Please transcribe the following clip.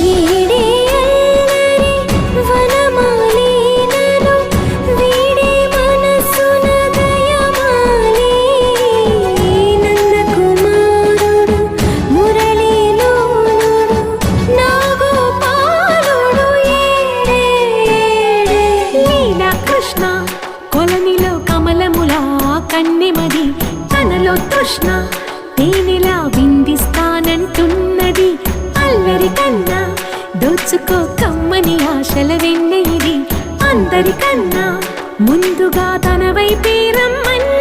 ఈడే అల్లరి వనమాలినలో వీడే మనసున దయమాలి నందకుమారుడు మురళీలోలుడు నాగోపాలుడు ఏడే లీలా కృష్ణ కొలనిలో కమలములా కన్నెమది తనలో తృష్ణ తేనెలా విందిస్తానంటున్నది అల్లరి కన్నా దోచుకో కమ్మని ఆశల వెన్నె ఇది అందరికన్నా ముందుగా తన వైపే రమ్మని